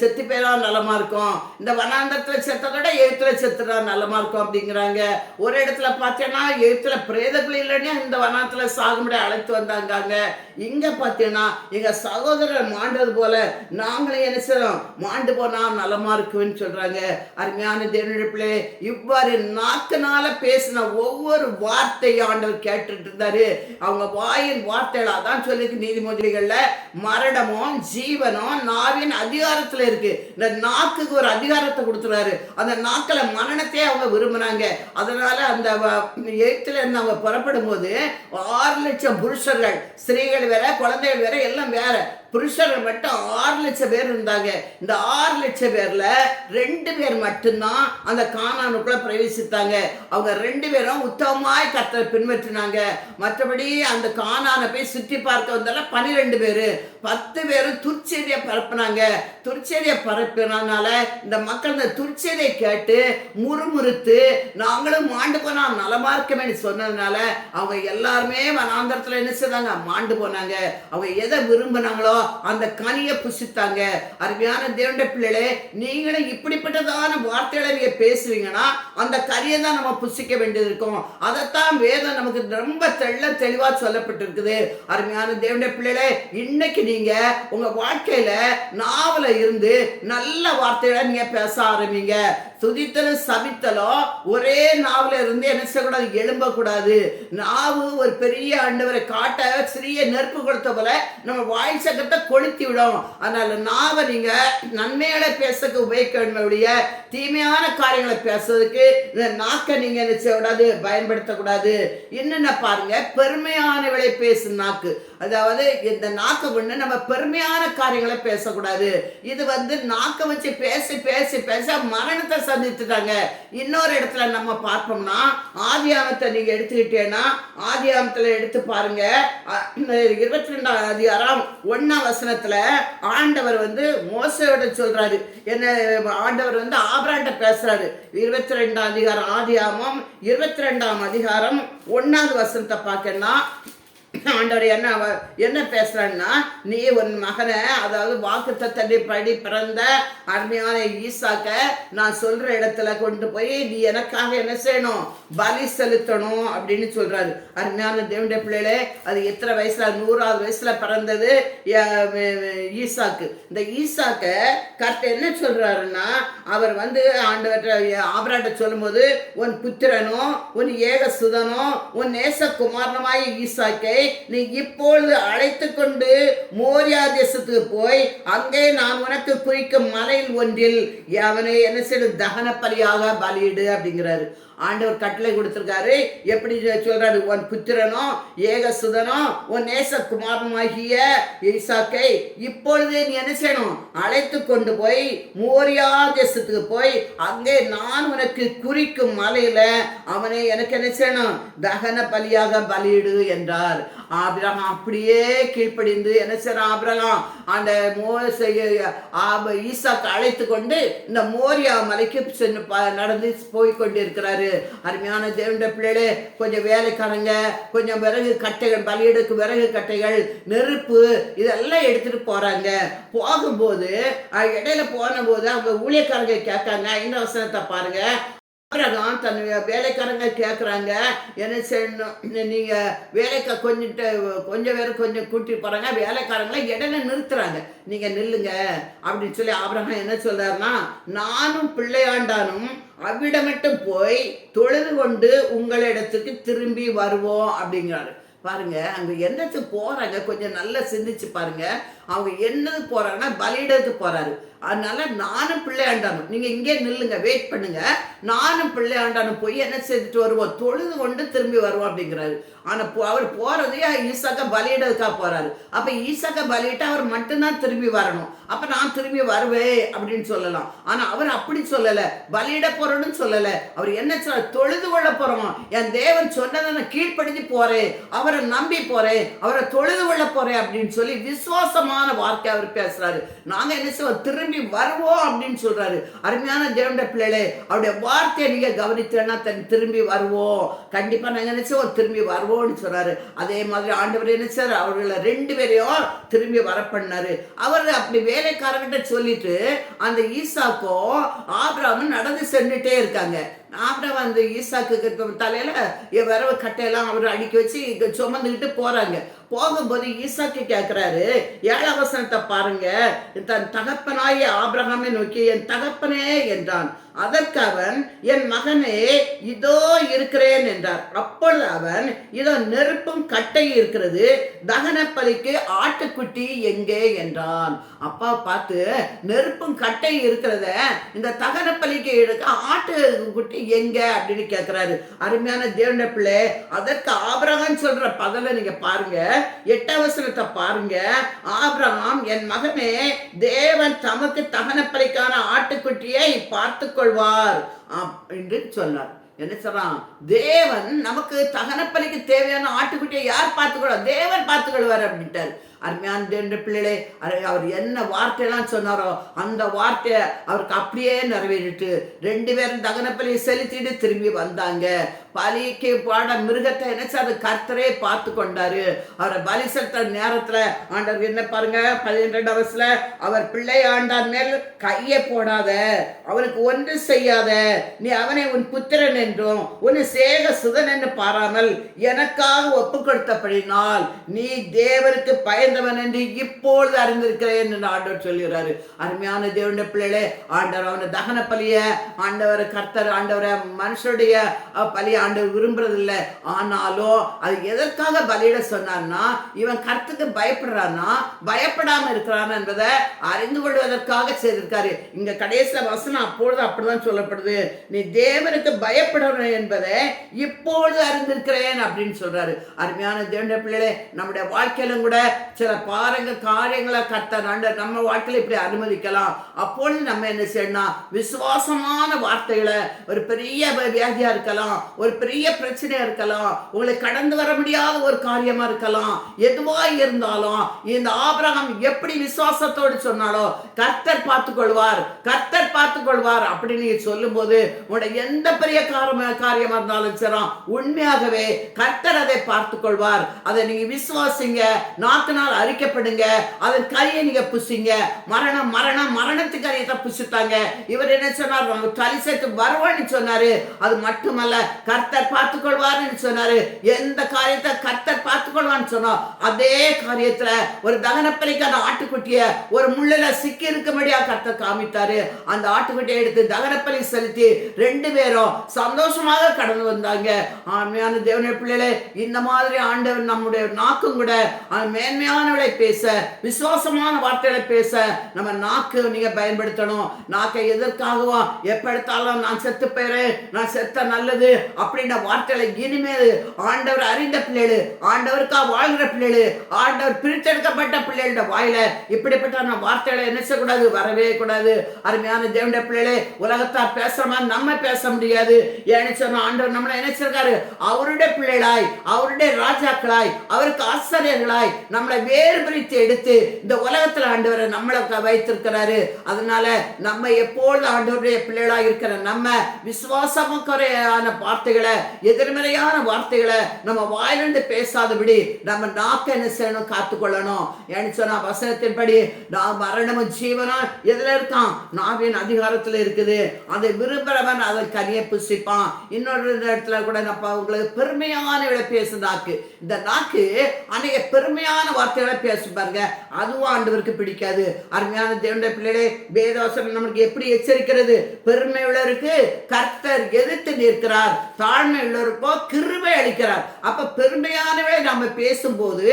செத்து பேரா நலமா இருக்கோம், இந்த வனாந்தரத்துல செத்ததோட எகிப்துல செத்துறா நலமா இருக்கும் அப்படிங்கிறாங்க. ஒரு இடத்துல பார்த்தீங்கன்னா எகிப்துல பிரேதங்கள் இல்லைன்னா இந்த வனாந்தரத்துல சாகும்படி அழைத்து வந்தாங்க. இங்க பார்த்தீங்கன்னா எங்க சகோதரர் மாண்டது போல நாங்களே என்ன செய்றோம்? மாண்டு போனா நலமா இருக்குன்னு சொல்றாங்க. அருமையான தேவனுடைய பிள்ளை, இவ்வாறு நாக்குனால பேசின ஒவ்வொரு வார்த்தையும் ஆண்டவர் கேட்டுட்டு இருந்தாரு. அவங்க வாயின் வார்த்தைகளா தான் சொல்லிருக்கு. நீதிமொழிகள்ல மரணமும் ஜீவனும் நாவின் அதிகாரத்துல இருக்கு. இந்த நாக்குக்கு ஒரு அதிகாரத்தை கொடுத்துறாரு. அந்த நாக்கில மரணத்தையே அவங்க விரும்பினாங்க. அதனால அந்த எகிப்துல இருந்து அவங்க புறப்படும் போது 6 லட்சம் புருஷர்கள், ஸ்திரீகள் வேற, குழந்தைகள் வேற, எல்லாம் வேற. புருஷர்கள் மட்டும் 6 லட்சம் பேர் இருந்தாங்க. இந்த 6 லட்சம் பேர்ல 2 பேர் மட்டும்தான் அந்த கானானுக்குள்ள பிரவேசித்தாங்க. அவங்க 2 பேரும் உத்தமமாய் கர்த்தரை பின்பற்றினாங்க. மற்றபடி அந்த கானானை போய் சுற்றி பார்க்க வந்தால 12 பேரு, 10 பேரும் துர்ச்செய்தியை பரப்புனாங்க. துர்ச்செய்தியை பரப்பினால இந்த மக்கள் இந்த துர்ச்செய்தியை கேட்டு முறுமுறுத்து நாங்களும் மாண்டு போனா நலமா இருக்கமே சொன்னதுனால அவங்க எல்லாருமே வனாந்தரத்துல என்ன செய்தாங்க? மாண்டு போனாங்க. அவங்க எதை விரும்பினாங்களோ அந்த கனியை புசித்தாங்க. அருமையான தேவனுடைய பிள்ளைகளே, நீங்களும் இப்படிப்பட்டதான வார்த்தைகளை நீங்க பேசுவீங்கன்னா அந்த கனியை தான் நம்ம புசிக்க வேண்டியது இருக்கும். அதைத்தான் வேதம் நமக்கு ரொம்ப தெளிவா சொல்லப்பட்டிருக்குது. அருமையான தேவனுடைய பிள்ளைகளே, இன்னைக்கு நீங்க உங்க வாழ்க்கையில நாவல இருந்து நல்ல வார்த்தைகளை நீங்க பேச ஆரம்பிங்க. துதித்தலும் சபித்தலும் ஒரே நாவல இருந்து என்ன செய்யக்கூடாது? எழும்ப கூடாது. நாவு ஒரு பெரிய ஆண்டவரை காட்ட சிறிய நெருப்பு கொடுத்த போல நம்ம வாய் சக்கத்தை கொளுத்தி விடும். அதனால நாவை நீங்க நன்மைகளை பேசக்கு உபயோகிக்க வேண்டிய தீமையான காரியங்களை பேசுறதுக்கு இந்த நாக்கை நீங்க என்ன செய்யக்கூடாது? பயன்படுத்தக்கூடாது. என்னென்ன பாருங்க, பெருமையானவளை பேசும் நாக்கு. அதாவது இந்த நாக்கை கொண்டு நம்ம பெருமையான காரியங்களை பேசக்கூடாது. இது நாக்கை வச்சு பேசி பேசி பேச மரணத்தை சந்தித்துட்டாங்க. இன்னொரு இடத்துல நம்ம பார்ப்போம்னா ஆதியாகமத்தை நீங்க எடுத்துக்கிட்டேன்னா ஆதியாகமத்துல எடுத்து பாருங்க. 22ஆம் அதிகாரம் 1ஆம் வசனத்துல ஆண்டவர் மோசையோட சொல்றாரு. என்ன ஆண்டவர் ஆபிரகாம்கிட்ட பேசுறாரு. 22ஆம் அதிகாரம் ஆதியாகமம் 22ஆம் அதிகாரம் 1ஆவது வசனத்தை பார்க்கன்னா ஆண்டவர் என்ன பேசுறான்னா, நீ உன் மகனை, அதாவது வாக்குத்தத்தத்தை படி பிறந்த அருமையான ஈசாக்க நான் சொல்ற இடத்துல கொண்டு போய் நீ எனக்காக என்ன செய்யணும், பலி செலுத்தணும் அப்படின்னு சொல்றாரு. அருமையான தேவனுடைய பிள்ளைகளே, அது எத்தனை வயசுல, 100வது வயசுல பிறந்தது ஈசாக்கு. இந்த ஈசாக்க கர்த்தர் என்ன சொல்றாருன்னா, அவர் ஆண்டவர்கிட்ட ஆபிரகாம்கிட்ட சொல்லும்போது, உன் புத்திரனும் உன் ஏக சுதனும் உன் நேசகுமாரனுமாய் ஈசாக்கை நீ இப்பொழுது அழைத்து கொண்டு மோரியா தேசத்துக்கு போய் அங்கே நான் உனக்கு குறிக்கும் மலையில் ஒன்றில் அவனை என்ன செய்ய தகன பலியாக பலியிடு அப்படிங்கிறாரு. ஆண்டவர் கட்டளை கொடுத்திருக்காரு. எப்படி சொல்றாரு, உன் புத்திரனோ ஏக சுதனோ உன் நேசகுமாரனுமாகிய ஈசாக்கை இப்பொழுதே நீ என்ன செய்யணும், அழைத்து கொண்டு போய் மோரியா தேசத்துக்கு போய் அங்கே நான் உனக்கு குறிக்கும் மலையில அவனை எனக்கு என்ன செய்யணும், தகன பலியாக பலியிடு என்றார். ஆபிரகாம் அப்படியே கீழ்ப்படிந்து என்ன செய்யறான், ஆபிரகாம் அந்த ஈசாக்கு அழைத்து கொண்டு இந்த மோரியா மலைக்கு நடந்து போய் கொண்டிருக்கிறாரு. அருமையான தேவனுடைய பிள்ளைகளே, கொஞ்சம் வேலைக்காரங்க, கொஞ்சம் விறகு கட்டைகள், பலியிடுக்கு விறகு கட்டைகள், நெருப்பு, இதெல்லாம் எடுத்துட்டு போறாங்க. போகும்போது இடையில போன போது அவங்க ஊழியக்காரங்க கேட்காங்க. இந்த வசனத்தை பாருங்க. ஆபிரகாம் தன் வேலைக்காரங்க கேட்குறாங்க, என்ன செய்யணும், நீங்க வேலைக்கு கொஞ்சம் பேர் கொஞ்சம் கூட்டி போறாங்க. வேலைக்காரங்களை இடையில நிறுத்துறாங்க, நீங்க நில்லுங்க அப்படின்னு சொல்லி ஆபிரகாம் என்ன சொல்றாருன்னா, நானும் பிள்ளையாண்டானும் அவ்விடமிட்டும் போய் தொழுது கொண்டு உங்களிடத்துக்கு திரும்பி வருவோம் அப்படிங்கிறாரு. பாருங்க, அங்க என்னத்துக்கு போறாங்க, கொஞ்சம் நல்லா சிந்திச்சு பாருங்க. அவங்க என்னது போறாங்கன்னா பலியிடத்துக்கு போறாரு. அதனால நானும் பிள்ளையாண்டானும், நீங்க இங்கே நில்லுங்க, வெயிட் பண்ணுங்க, நானும் பிள்ளையாண்டானும் போய் என்ன செஞ்சுட்டு வருவோம், தொழுது கொண்டு திரும்பி வருவோம் அப்படிங்கிறாரு. ஆனா அவர் போறது ஈசாக்க பலியிடத்துக்காக போறாரு. அப்ப ஈசாக்க பலியிட்டு அவர் மட்டும்தான் திரும்பி வரணும். அப்ப நான் திரும்பி வருவேன் அப்படின்னு சொல்லலாம். ஆனா அவர் அப்படி சொல்லல, பலியிட போறோம்னு சொல்லல. அவர் என்ன சொல்ற, தொழுது கொள்ள போறோம், என் தேவன் சொன்னதை நான் கீழ்ப்படுத்தி போறேன், அவரை நம்பி போறேன், அவரை தொழுது கொள்ள போறேன் அப்படின்னு சொல்லி விசுவாசமான வார்த்தை அவர் பேசுறாரு. நாங்க என்ன செய்வோம், திரும்பி வருவோம் அப்படின்னு சொல்றாரு. அருமையான தேவனுடைய பிள்ளைகளே, அவருடைய வார்த்தையை நீங்க கவனித்தேன்னா திரும்பி வருவோம், கண்டிப்பா நாங்க என்ன செய்வோம், திரும்பி வருவோம்னு சொல்றாரு. அதே மாதிரி ஆண்டவர் என்ன செய்றாரு, அவர்களை 2 பேரையும் திரும்பி வர பண்ணாரு. அவர் அப்படி வேலைக்காரங்கிட்ட சொல்லிட்டு அந்த ஈசாக்கும் ஆபிரகாமும் நடந்து சென்றுட்டே இருக்காங்க. ஆபிரகாம் அந்த ஈசாக்கு தலையில விரவு கட்டையெல்லாம் அவர் அடுக்கி வச்சு சுமந்துக்கிட்டு போறாங்க. போகும்போது ஈசாக்கு கேட்கிறாரு, 7ஆம் வசனத்தை பாருங்க. தன் தகப்பனாய ஆபிரகாமை நோக்கி, என் தகப்பனே என்றான். அதற்கு அவன், என் மகனே இதோ இருக்கிறேன் என்றார். அப்பொழுது அவன், இதோ நெருப்பும் கட்டை இருக்கிறது, தகன பலிக்கு ஆட்டுக்குட்டி எங்கே என்றான். அப்பா பார்த்து, நெருப்பும் கட்டை இருக்கிறத இந்த தகன பலிக்கு எடுக்க ஆட்டுக்குட்டி எங்க அப்படின்னு கேட்கிறாரு. அருமையான தேவனுடைய பிள்ளை, அதற்கு ஆபிரகாம் சொல்ற பதில நீங்க பாருங்க. 8ஆம் வசனத்தை பாருங்க. ஆபிரகாம், என் மகனே, தேவன் தமக்கு தகன பலிக்கான ஆட்டுக்குட்டியை பார்த்து கொள்வார் என்று சொன்னார். என்ன சொல்றான், தேவன் நமக்கு தகனப்பலிக்கு தேவையான ஆட்டுக்குட்டியை யார் பார்த்துக்கொள்ள, தேவன் பார்த்துக்கொள்வார் அப்படின்ட்டார். அருமையான தேவனுடைய பிள்ளைகளே, அவர் என்ன வார்த்தையெல்லாம் சொன்னாரோ அந்த வார்த்தையை அவருக்கு அப்படியே நிறைவேறிட்டு 2 பேரும் தகனப்பலியை செலுத்திட்டு திரும்பி வந்தாங்க. பலிக்கு பாட மிருகத்தை என்ன அது கர்த்தரே பார்த்து கொண்டாரு. அவரை பலி செலுத்த நேரத்துல ஆண்டவர் என்ன பாருங்க, 12ஆம் வயசுல அவர் பிள்ளை ஆண்டான் மேல் கையை போடாத, அவனுக்கு ஒன்று செய்யாத, நீ அவனை உன் புத்திரன் என்றும் உன் சேக சுதன் என்று பாராமல் எனக்காக ஒப்பு கொடுத்தபடினால் நீ தேவனுக்கு பயந்தவன் என்று இப்பொழுது அறிந்திருக்கிறேன் என்று ஆண்டவர் சொல்லுகிறாரு. அருமையான தேவனுடைய பிள்ளைகளே, ஆண்டவர் அவனை தகன பலிய ஆண்டவர் கர்த்தர் ஆண்டவரை மனுஷருடைய பலிய ஆண்டவர் விரும்புறதில்லை. ஆனாலும் அது எதற்காக பலியிட சொன்னார்னா, இவன் கர்த்தருக்கு பயப்படுறான்னா பயப்படாம இருக்கிறான் என்பதை அறிந்து கொள்வதற்காக செய்திருக்காரு. இங்க கடைசியில வசனம் அப்பொழுது அப்படிதான் சொல்லப்படுது, நீ தேவனுக்கு பயப்படணும் என்பதை இப்பொழுது அறிந்திருக்கிறேன் அப்படின்னு சொல்றாரு. அருமையான தேவனுடைய பிள்ளைகளே, நம்முடைய வாழ்க்கையிலும் கூட சில காரியங்களை கர்த்தர் நம்ம வாழ்க்கையில இப்படி அனுமதிக்கலாம். அப்பொழுது நம்ம என்ன செய்யணும், விசுவாசமான வார்த்தைகளை, ஒரு பெரிய வியாதியா இருக்கலாம், ஒரு பெரிய பிரச்சனையா இருக்கலாம், உங்களை கடந்து வர முடியாத ஒரு காரியமா இருக்கலாம், எதுவா இருந்தாலும் இந்த ஆபிரகாம் எப்படி விசுவாசத்தோடு சொன்னாலோ கர்த்தர் பார்த்துக் கொள்வார், கர்த்தர் பார்த்துக் கொள்வார் அப்படின்னு நீங்க சொல்லும் போது உங்களுடைய எந்த பெரிய காரியமா இருந்தாலும் சரி உண்மையாகவே கர்த்தர் அதை பார்த்துக் கொள்வார். அதை நீங்க விசுவாசிங்க, நாக்கினால் அறிக்கைப்படுங்க, அதன் கரியை நீங்க புசிங்க. மரணத்துக்கு கரியத்தை புசித்தாங்க. இவர் என்ன சொன்னார், தலி சேர்த்து வருவான்னு சொன்னாரு. அது மட்டுமல்ல, கர்த்தர் பார்த்துக் கொள்வார்னு சொன்னாரு. எந்த காரியத்தை கர்த்தர் பார்த்துக் கொள்வான்னு சொன்னா அதே காரியத்துல ஒரு தகனப்பலிக்கான ஆட்டுக்குட்டிய ஒரு முள்ளில சிக்கி இருக்கும்படியா கர்த்தர் காமித்தாரு. அந்த ஆட்டுக்குட்டியை எடுத்து தகனப்பலி செலுத்தி 2 பேரும் சந்தோஷமாக கடந்து வந்தாங்க. ஆண்மையான தேவனுடைய பிள்ளைகளே, இந்த மாதிரி ஆண்டவர் நம்முடைய நாக்கும் கூட மேன்மையானவளை பேச, விசுவாசமான வார்த்தைகளை பேச நம்ம நாக்கு நீங்க பயன்படுத்தணும். நாக்கை எதற்காகவா எப்ப எடுத்தாலும் நான் செத்து போயிறேன், நான் செத்த நல்லது அப்படின்ற வார்த்தைகளை இனிமேல் ஆண்டவர் அறிந்த பிள்ளைகள், ஆண்டவருக்காக வாழ்கிற பிள்ளைகள், ஆண்டவர் பிரித்தெடுக்கப்பட்ட பிள்ளைகளோட வாயில இப்படிப்பட்ட வார்த்தைகளை என்ன செய்யக்கூடாது, வரவே கூடாது. அருமையான தேவனுடைய பிள்ளைகளே, உலகத்தார் பேசுற மாதிரி நம்ம பேச முடியாது. ஏன்னு சொன்னா ஆண்டவர் நம்மளை என்ன செய்றாரு, அவருடைய பிள்ளைகளாய், அவருடைய ராஜாக்களாய், அவருக்கு ஆசிரியர்களாய் நம்மளை வேறு பிரித்து எடுத்து இந்த உலகத்துல ஆண்டவரை நம்மளை வைத்திருக்கிறாரு. அதனால நம்ம எப்பொழுது ஆண்டவருடைய பிள்ளைகளாய் இருக்கிற நம்ம விசுவாசமான வார்த்தைகளை, எதிர்மறையான வார்த்தைகளை நம்ம வாயிலிருந்து பேசாதபடி நம்ம நாக்க என்ன செய்யணும், காத்துக்கொள்ளணும். ஏன்னு சொன்னா வசனத்தின்படி நான் மரணமும் ஜீவனும் எதுல இருக்கான், நாவின் அதிகாரத்துல இருக்குது. அதை விரும்புறவன் அதை கனியை புசிப்பான். இன்னொரு இடத்துல கூட நம்ம உங்களுக்கு பெருமையான பேசு நாக்கு, இந்த நாக்கு அநேக பெருமையான வார்த்தைகளை பேசும் பாருங்க, அதுவும் ஆண்டவருக்கு பிடிக்காது. அருமையான தேவனுடைய பிள்ளைகளே, வேதவசனம் நமக்கு எப்படி எச்சரிக்கிறது, பெருமை உள்ளவருக்கு கர்த்தர் எதிர்த்து நிற்கிறார், தாழ்மை உள்ளவருக்கோ கிருபை அளிக்கிறார். அப்ப பெருமையானவளை நம்ம பேசும்போது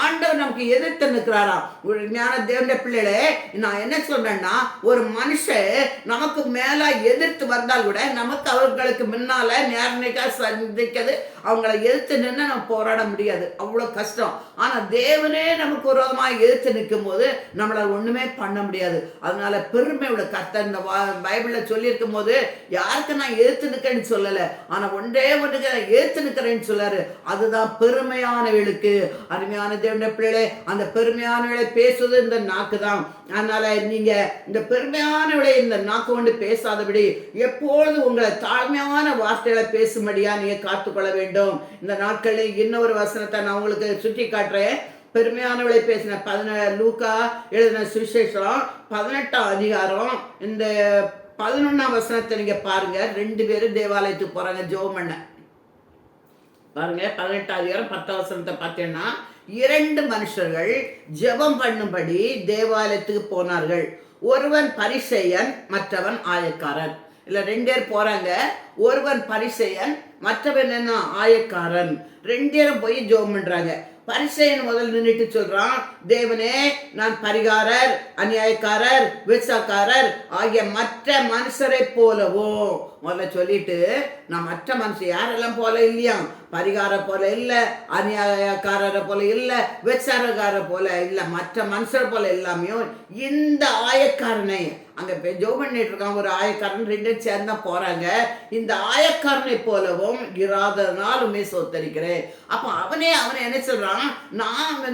ஆண்டவர் நமக்கு எதிர்த்து நிற்கிறாரா. உண்மையான தேவனுடைய பிள்ளைகளே, நான் என்ன சொல்றேன்னா, ஒரு மனுஷன் நமக்கு மேல எதிர்த்து வந்தால் கூட நமக்கு அவர்களுக்கு முன்னால நேர்மைக்கா சந்திக்கிறது, அவங்களை எதிர்த்து நின்று நம்ம போராட முடியாது, அவ்வளவு கஷ்டம். ஆனா தேவனே நமக்கு விரோதமாக எதிர்த்து நிற்கும் போது நம்மளால ஒண்ணுமே பண்ண முடியாது. அதனால பெருமையோட கர்த்தர் இந்த பைபிள்ல சொல்லி இருக்கும் போது யாருக்கு நான் எதிர்த்து நிற்கிறேன்னு சொல்லல, ஆனா ஒன்றே ஒன்றுக்கு நான் எதிர்த்து நிற்கிறேன்னு சொல்லாரு, அதுதான் பெருமையானவர்களுக்கு. அருமையான தேவனுடைய பிள்ளைகளே, அந்த பெருமையானவளை பேசுவது இந்த நாக்கு தான். அதனால நீங்க இந்த பெருமையானவளை இந்த நாக்கு கொண்டு பேசாதபடி எப்பொழுது உங்களை தாழ்மையான வார்த்தைகளை பேசும்படியா நீங்க காத்துக்கொள்ள வேண்டும். இந்த நாட்களில் இன்னொரு வசனத்தை நான் உங்களுக்கு சுட்டி காட்டுறேன். பெருமையானவளை பேசின லூக்கா எழுதின சுவிசேஷம் 18ஆம் அதிகாரம் இந்த 11ஆம் வசனத்தை நீங்க பாருங்க. 2 பேரும் தேவாலயத்துக்கு போறாங்க ஜெபம் பண்ண. பாருங்க 18ஆம் அதிகாரம் 10ஆம் வசனத்தை பார்த்தீங்கன்னா, 2 மனுஷர்கள் ஜெபம் பண்ணும்படி தேவாலயத்துக்கு போனார்கள். ஒருவன் பரிசேயன், மற்றவன் ஆயக்காரன். இல்ல 2 பேர் போறாங்க. ஒருவன் பரிசேயன், மற்றவன் என்ன ஆயக்காரன். 2 பேரும் போய் ஜெபம் பண்றாங்க. பரிசேயன் முதல் நின்றுட்டு சொல்றான், தேவனே, நான் பரிகாரர், அநியாயக்காரர், விசாக்காரர் ஆகிய மற்ற மனுஷரை போலவோ. முதல்ல சொல்லிட்டு, நான் மற்ற மனுஷன் யாரெல்லாம் போல இல்லையா, பரிகார போல இல்ல, அநியாயக்காரரை போல இல்ல, விசாரக்கார போல இல்ல, மற்ற மனுஷர் போல எல்லாமே இந்த ஆயக்காரனை, அங்க ஜெபம் பண்ணிட்டு இருக்கான் ஒரு ஆயக்காரன், 2 சேர்ந்தா போறாங்க. இந்த ஆயக்காரனை போலவும் இராதனால் உண்மை சோத்தரிக்கிறேன். அப்ப அவனே என்ன சொல்றான், நான்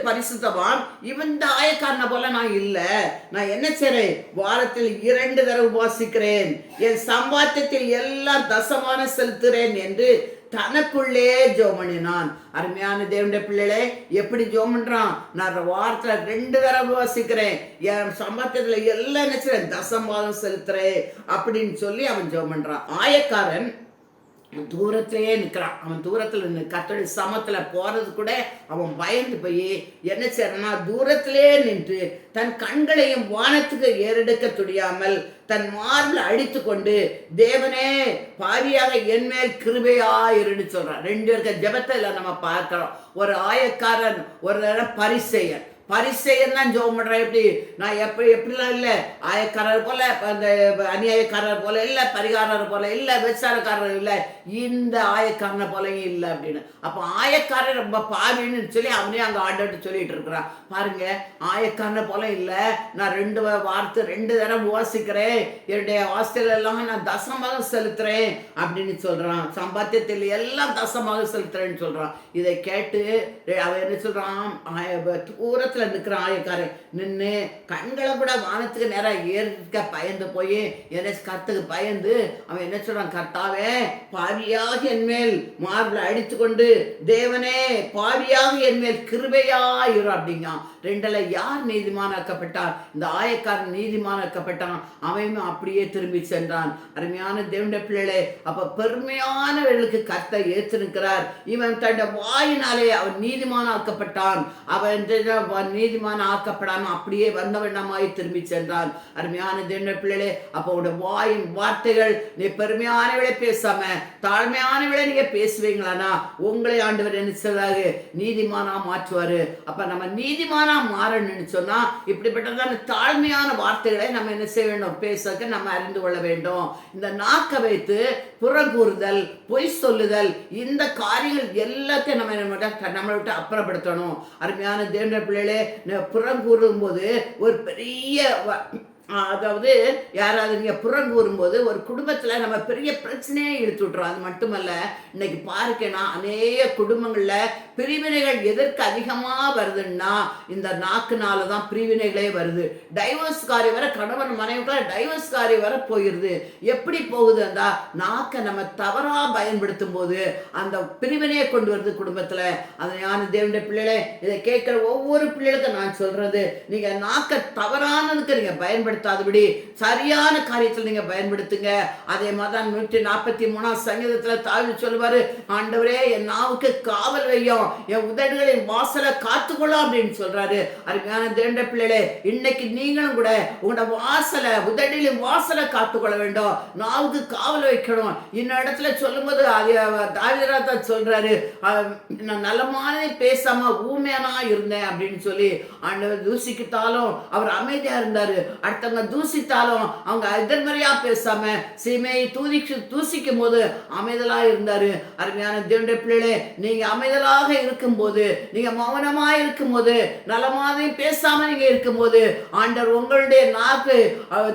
பரிசுத்தவான், இவன் இந்த ஆயக்காரனை போல நான் இல்ல, நான் என்ன செய்றேன், வாரத்தில் 2 தடவை உபவாசிக்கிறேன், என் சம்பாத்தியத்தில் எல்லாம் தசமான செலுத்துறேன் என்று தனக்குள்ளே ஜெபம் பண்ணினான். அருமையான தேவனுடைய பிள்ளைகளே, எப்படி ஜெபம் பண்றான், நான் வாரத்துல 2 தடவை வாசிக்கிறேன், என் சம்பாத்தியத்துல எல்லாம் நினைச்சிறேன், தசமாதம் செலுத்துறேன் அப்படின்னு சொல்லி அவன் ஜெபம் பண்றான். ஆயக்காரன் தூரத்திலேயே நிற்கிறான். அவன் தூரத்தில் கர்த்தருடைய சமத்தில் போகிறது கூட அவன் பயந்து போய் என்ன செய்யறான்னா, தூரத்திலே நின்று தன் கண்களையும் வானத்துக்கு ஏறெடுக்க துடியாமல் தன் மார்பில் அடித்து கொண்டு, தேவனே பாவியாக என்மேல் கிருபையாயிருன்னு சொல்றான். ரெண்டு பேருக்க ஜெபத்தில் நம்ம பார்க்கிறோம். ஒரு ஆயக்காரன், ஒரு பரிசேயன். பரிசேயன் தான் ஜெபம் பண்றேன். எப்படி நான் எப்படிலாம் இல்லை, ஆயக்காரர் போல, அந்த அநியாயக்காரர் போல இல்லை, பரிகாரர் போல இல்லை, விசாரக்காரர் இல்லை, இந்த ஆயக்காரனை போலையும் இல்லை அப்படின்னு. அப்போ ஆயக்காரர் ரொம்ப பாவின்னு சொல்லி அவனே அங்கே ஆர்டர்ட்டு சொல்லிட்டு இருக்கிறான். பாருங்க, ஆயக்காரனை போல இல்லை, நான் 2 தடவை வாசிக்கிறேன், என்னுடைய ஹாஸ்டல் எல்லாம் நான் தசமாக செலுத்துறேன் அப்படின்னு சொல்றான். சம்பாத்தியத்தில் எல்லாம் தசமாக செலுத்துறேன்னு சொல்றான். இதை கேட்டு அவன் என்ன சொல்றான், தூரத்தில் நிற்கிறான் ஆயக்காரன். நின்று கண்களை கூட வானத்துக்கு நேரம் ஏற்க பயந்து போய் என்ன கர்த்துக்கு பயந்து அவன் என்ன சொல்றான், கர்த்தாவே பாவியாக என்மேல் மார்பில் அடித்து கொண்டு, தேவனே பாவியாக என்மேல் கிருபையாயிரும் அப்படிங்க. ரெண்டுல யார் நீதிமானாக்கப்பட்டான்? இந்த ஆயக்காரன் நீதிமானாக்கப்பட்டான். அவன் அப்படியே திரும்பி சென்றான். அருமையான தேவனுடைய பிள்ளைகளே, அப்ப பெருமையானவர்களுக்கு கர்த்தர் ஏற்றிருக்கிறார். இவன் தன்னுடைய வாயினாலே அவன் நீதிமானாக்கப்பட்டான். அவன் நீதிமான ஆக்கப்படாம அப்படியே வந்தவண்ணமாய் திரும்பி சென்றான். அருமையான தேவனுடைய பிள்ளைகளே, அப்போ உடைய வாயின் வார்த்தைகள், நீ பெருமையானவளை பேசாம தாழ்மையானவளை நீங்க பேசுவீங்களானா உங்களை ஆண்டவர் என்ன செய்வாரு, நீதிமானா மாற்றுவாரு. அப்ப நம்ம நீதிமானா மாறணும்னு சொன்னா இப்படிப்பட்டதான தாழ்மையான வார்த்தைகளை நம்ம என்ன செய்ய வேண்டும், பேச நம்ம அறிந்து கொள்ள வேண்டும். இந்த நாக்க வைத்து புறங்கூறுதல், பொய் சொல்லுதல், இந்த காரியங்கள் எல்லாத்தையும் நம்மளை விட்டு அப்புறப்படுத்தணும். அருமையான தேவனுடைய பிள்ளைகளே, புறங்கூறும் போது ஒரு பெரிய, அதாவது யாராவது நீங்கள் புறங்கூறும்போது ஒரு குடும்பத்தில் நம்ம பெரிய பிரச்சனையே இழுத்து விட்டுறோம். அது மட்டுமல்ல, இன்னைக்கு பார்க்கனா அநேக குடும்பங்களில் பிரிவினைகள் எதற்கு அதிகமாக வருதுன்னா இந்த நாக்குனால தான் பிரிவினைகளே வருது. டைவர்ஸ் காரி வர, கணவன் மனைவிக்குள்ள டைவர்ஸ் காரி வர போயிடுது. எப்படி போகுது? அந்த நாக்கை நம்ம தவறாக பயன்படுத்தும் போது அந்த பிரிவினையை கொண்டு வருது குடும்பத்தில். அதனால தேவனுடைய பிள்ளைகளே, இதை கேட்குற ஒவ்வொரு பிள்ளைகளுக்கும் நான் சொல்றது, நீங்கள் நாக்கை தவறானதுக்கு நீங்கள் பயன்படுத்த பயன்படுத்தாதபடி சரியான காரியத்தில் நீங்க பயன்படுத்துங்க. அதே மாதிரி 143 சங்கீதத்தில் தாவீது சொல்லுவாரு, ஆண்டவரே என் நாவுக்கு காவல் வையும், என் உதடுகளின் வாசலை காத்துக்கொள்ள அப்படின்னு சொல்றாரு. அருமையான தேவனுடைய பிள்ளைகளே, இன்னைக்கு நீங்களும் கூட உங்களோட வாசலை, உதடிலும் வாசலை காத்துக்கொள்ள வேண்டும், நாவுக்கு காவல் வைக்கணும். இன்னொரு இடத்துல சொல்லும் போது தாவீது சொல்றாரு, நான் நல்லமானதை பேசாம ஊமையானா இருந்தேன் அப்படின்னு சொல்லி. ஆண்டவர் தூசிக்கிட்டாலும் அவர் அமைதியா இருந்தாரு, அடுத்தவங்க தூசித்தாலும் அவங்க எதிர்மறையா பேசாம சீமையை தூசிக்கும் போது அமைதலா இருந்தாரு. அருமையான தேவனுடைய பிள்ளைகளே, நீங்க அமைதலாக இருக்கும் போது, நீங்க மௌனமா இருக்கும் போது, நலமானதை பேசாம நீங்க இருக்கும் போது, ஆண்டவர் உங்களுடைய நாக்கு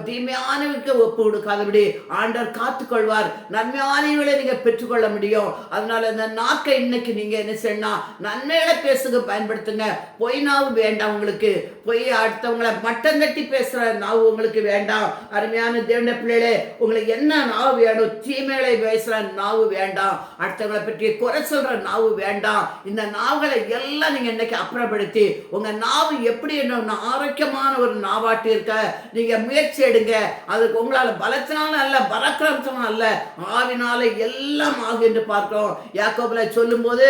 தீமையானவருக்கு ஒப்பு கொடுக்காதபடி ஆண்டவர் காத்துக்கொள்வார். நன்மையானவர்களை நீங்க பெற்றுக்கொள்ள முடியும். அதனால இந்த நாக்கை இன்னைக்கு நீங்க என்ன செய்யணும், நன்மைகளை பேசுக பயன்படுத்துங்க. பொய் நாவு வேண்டாம் உங்களுக்கு, பொய் அடுத்தவங்களை மட்டம் தட்டி பேசுற நாவு உங்களுக்கு வேண்டாம். அருமையான தேவனுடைய பிள்ளைகளே, உங்களுக்கு என்ன நாவு வேணும்? தீமைகளை பேசுற நாவு வேண்டாம், அடுத்தவங்களை பற்றி குறை சொல்ற நாவு வேண்டாம். இந்த நாவுகளை எல்லாம் நீங்க இன்னைக்கு அப்புறப்படுத்தி உங்க நாவு எப்படி ஆரோக்கியமான ஒரு நாவாட்டி இருக்க நீங்க முயற்சி எடுங்க. அதுக்கு உங்களால பலத்தினாலும் அல்ல, பராக்கிரமத்தினாலும் அல்ல, ஆவினால எல்லாம் ஆகும் என்று பார்க்கிறோம். யாக்கோபுல சொல்லும் போது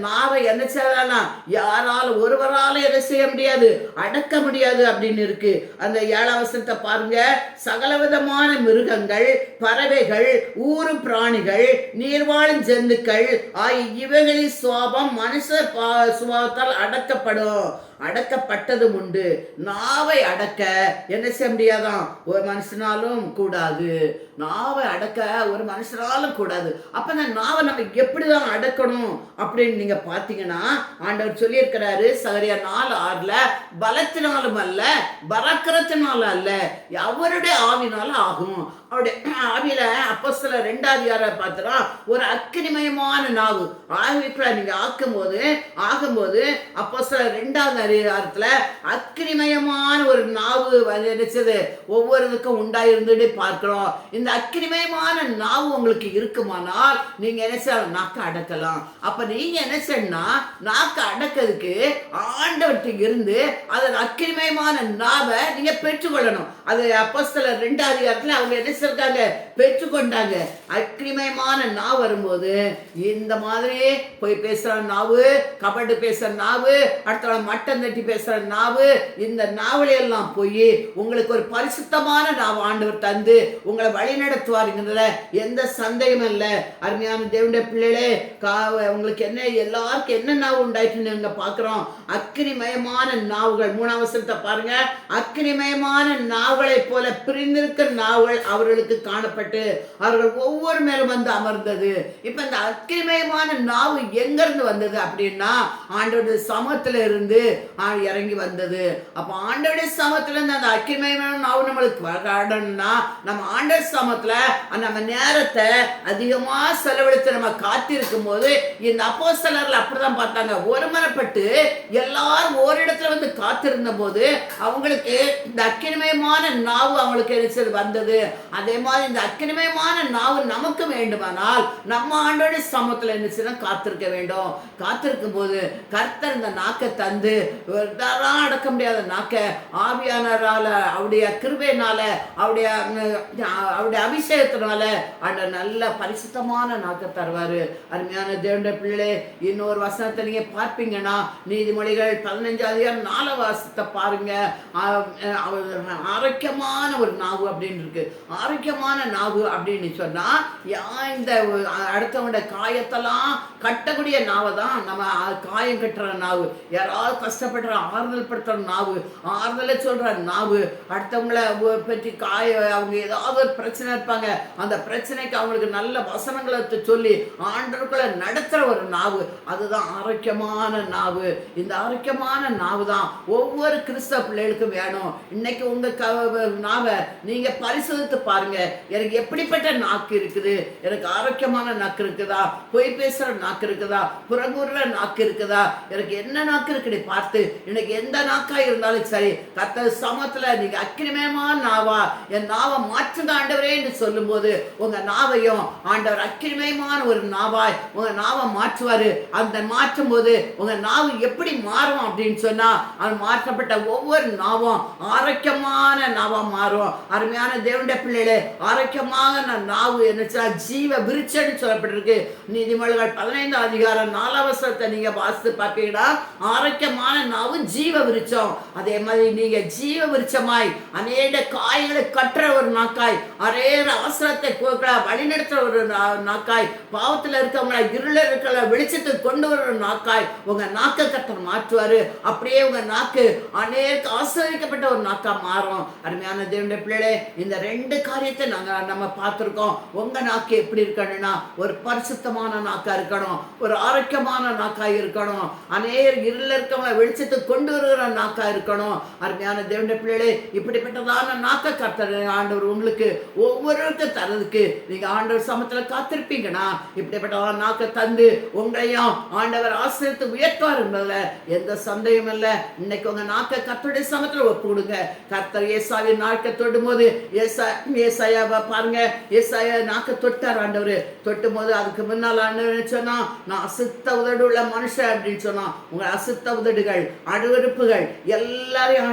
நாவை என்ன செய்யலாம், யாரால ஒருவரால என்ன செய்ய முடியாது, அடக்க முடியாது அப்படின்னு இருக்கு. அந்த 7ஆம் வசனத்தை பாருங்க, சகலவிதமான மிருகங்கள், பறவைகள், ஊரும் பிராணிகள், நீர்வாழும் ஜந்துக்கள் ஆகிய இவைகளின் சுவாபம் மனுஷ சுபாவத்தால் அடக்கப்படும், அடக்கப்பட்டதும் உண்டு. நாவை அடக்க என்ன செய்ய முடியாதான், ஒரு மனுஷனாலும் கூடாது. நாவை அடக்க ஒரு மனுஷனாலும் கூடாது. அப்ப அந்த நாவை நம்ம எப்படிதான் அடக்கணும் அப்படின்னு நீங்க பாத்தீங்கன்னா, ஆண்டவர் சொல்லியிருக்கிறாரு சகரியா 4:6, பலத்தினாலும் அல்ல, பராக்கிரத்தினாலும் அல்ல, அவருடைய ஆவினால ஆகும். அவருடைய ஆவியில அப்போஸ்தலர் 2ஆம் அதிகாரம் பார்த்தா ஒரு அக்கினிமயமான நாவு ஆவிக்குள்ள நீங்க ஆகும்போது அப்போஸ்தலர் 2ஆம் அதிகாரத்துல அக்கினிமயமான ஒரு நாவு நினைச்சது ஒவ்வொருக்கும் உண்டாயிருந்துட்டு பார்க்கிறோம். இந்த அக்கினிமயமான நாவு உங்களுக்கு இருக்குமானால் நீங்க என்ன செய்யலாம், நாக்க அடக்கலாம். அப்ப நீங்க என்ன செய்யணும்னா, நாக்க அடக்கிறதுக்கு ஆண்டவர்கிட்ட இருந்து அதன் அக்கினிமயமான நாவை நீங்க பெற்றுக்கொள்ளணும். அது அப்போஸ்தலர் 2ஆம் அதிகாரத்துல அவங்க என்ன நினைச்சிருக்காங்க, பெற்றுக்கொண்டாங்க. அக்கினிமயமான நாவு வரும்போது இந்த மாதிரி போய் பேசுற நாவு, கபடு பேசுற நாவு, அடுத்த மட்டம் தட்டி பேசுற நாவு, இந்த நாவல எல்லாம் போய் உங்களுக்கு ஒரு பரிசுத்தமான நாவு ஆண்டவர் தந்து உங்களை வழி நடத்துவாருங்கிறதுல எந்த சந்தேகமும் இல்லை. அருமையான தேவனுடைய பிள்ளைகளே, உங்களுக்கு என்ன, எல்லாருக்கும் என்ன நாவு உண்டாயிட்டுன்னு நாங்க பார்க்கிறோம். அக்கினிமயமான நாவுகள். 3ஆம் வசனத்தை பாருங்க. அக்கினிமயமான நாவுகளை போல பிரிந்திருக்கிற நாவுகள் அவர்களுக்கு காணப்பட்டு அவர்கள் ஒவ்வொரு மேலும் வந்து அமர்ந்தது. இப்ப இந்த அக்கினிமயமான நாவு எங்க இருந்து வந்தது அப்படின்னா ஆண்டவருடைய சமத்துல இருந்து இறங்கி வந்தது. அப்ப ஆண்டவருடைய சமத்துல இருந்து அந்த அக்கினிமயமான நாவு நம்மளுக்கு வரணும்னா நம்ம ஆண்டவர் சமத்துல நம்ம நேரத்தை அதிகமா செலவழித்து நம்ம காத்திருக்கும் போது இந்த அப்போஸ்தலர்கள் அப்படிதான் பார்த்தாங்க. ஒருமனப்பட்டு எல்லாரும் ஓரிடத்துல வந்து காத்திருந்த போது அவங்களுக்கு இந்த அக்கினிமயமான நாவு அவங்களுக்கு வந்தது. அதே மாதிரி இந்த அக்கினிமயமான நாவு நமக்கு வேண்டுமானால் நம்ம ஆண்டோடைய சமத்துல என்ன காத்திருக்க வேண்டும். காத்திருக்கும் போது கர்த்தர் இந்த நாக்கை தந்து அடக்க முடியாத நாக்க ஆவியானரால அவருடைய கிருபையினால அவருடைய அபிஷேகத்தினால அந்த நல்ல பரிசுத்தமான நாக்கை தருவாரு. அருமையான தேவனுடைய பிள்ளை, இன்னொரு வசனத்தை நீங்க பார்ப்பீங்கன்னா நீதிமொழிகள் 15:4 வாசத்தை பாருங்க. ஆரோக்கியமான ஒரு நாவு அப்படின்னு இருக்கு. ஆரோக்கியமான நாவு அப்படின்னு சொன்னா இந்த அடுத்தவங்க காயத்தெல்லாம் கட்டக்கூடிய நாவை தான் நம்ம காயம் கட்டுற நாவு. யாராவது கஷ்டப்படுற ஆறுதல் படுத்துற நாவு, ஆறுதலை சொல்ற நாவு, அடுத்தவங்களை பற்றி அவங்க ஏதாவது ஒரு பிரச்சனை இருப்பாங்க, அந்த பிரச்சனைக்கு அவங்களுக்கு நல்ல வசனங்களை சொல்லி ஆண்டவர்களை நடத்துற ஒரு நாவு, அதுதான் ஆரோக்கியமான நாவு. இந்த ஆரோக்கியமான நாவு தான் ஒவ்வொரு கிறிஸ்தவ பிள்ளைகளுக்கும் வேணும். இன்னைக்கு உங்க நாவை நீங்க பரிசோதித்து பாருங்க. எனக்கு எப்படிப்பட்ட நாக்கு இருக்குது? எனக்கு ஆரோக்கியமான நாக்கு இருக்குதா? பொய் பேசுற நாக்கு இருக்குதா? புறங்கூறுற நாக்கு இருக்குதா? எனக்கு என்ன நாக்கு இருக்குன்னு பார்த்து எனக்கு எந்த நாக்கா இருந்தாலும் சரி, கர்த்தர் சமத்துல நீங்க அக்கினிமயமான நாவா, என் நாவை மாற்றுங்க ஆண்டவரே என்று சொல்லும் போது உங்க நாவையும் ஆண்டவர் அக்கினிமயமான ஒரு நாவாய் உங்க நாவை மாற்றுவாரு. அந்த மாற்றும் போது உங்க நாவு எப்படி மாறும் அப்படின்னு சொன்னா அது மாற்றப்பட்ட ஒவ்வொரு நாவும் ஆரோக்கியமான நாவா மாறும். அருமையான தேவனுடைய பிள்ளைகளே, ஆரோக்கியமாக நாவு என்ன ஜீவ விருட்சம்னு சொல்லப்பட்டிருக்கு. நீதிமொழிகள் 15:4 வசனத்தை நீங்க வாசித்து பார்த்தீங்கன்னா ஆரோக்கியமான நாவு ஜீவ விருட்சம். அதே மாதிரி நீங்க ஜீவ விருட்சமாய் அநேக காய்களை கட்டுற ஒரு நாக்காய், அரேற அவசரத்தை வழிநடத்துற ஒரு நாக்காய், பாவத்தில் இருக்கவங்களை இருள இருக்கிற வெளிச்சத்துக்கு கொண்டு வர நாக்காய் உங்க நாக்கை கர்த்தர் மாற்றுவாரு. அப்படியே உங்க நாக்கு அநேக ஆசீர்வதிக்கப்பட்ட ஒரு நாக்கா மாறும். அருமையான தேவனுடைய பிள்ளைகளே, இந்த 2 காரியத்தை நம்ம பார்த்திருக்கோம். உங்க நாக்கு எப்படி இருக்கணும்னா ஒரு பரிசுத்தமான நாக்கா இருக்கணும், ஒரு ஆரோக்கியமான நாக்கா இருக்கணும், அநேக இருள இருக்கவங்களை வெளிச்சத்துக்கு கொண்டு வருகிற நாக்கா இருக்கணும். அருமையான தேவனுடைய பிள்ளைகளே, இப்படிப்பட்டதான நாக்க கர்த்தர் ஆண்டவர் உங்களுக்கு ஒவ்வொருவருக்கும் தரதுக்கு நீங்க ஆண்டவர் சமத்துல காத்திருப்பீங்கன்னா இப்படிப்பட்ட நாக்க தந்து உங்களையும் ஆண்டவர் ஆசீர்வதித்து உயர்த்துவார் என்பதுல எந்த சந்தேகம் இல்லை. இன்னைக்கு உங்க நாக்க கர்த்தருடைய சமத்துல ஒப்பு கொடுங்க. கர்த்தர் ஏசாவின் நாக்க தொடும் போது ஏசாயாவை பாருங்க. ஏசாயா நாக்க தொட்டார் ஆண்டவர். தொட்டும் போது அதுக்கு முன்னால் ஆண்டவர் சொன்னா நான் அசுத்த உதடு உள்ள மனுஷன் அப்படின்னு சொன்னா உங்க அசுத்த உதடுகள் அருவருப்புகள் எல்லாரையும்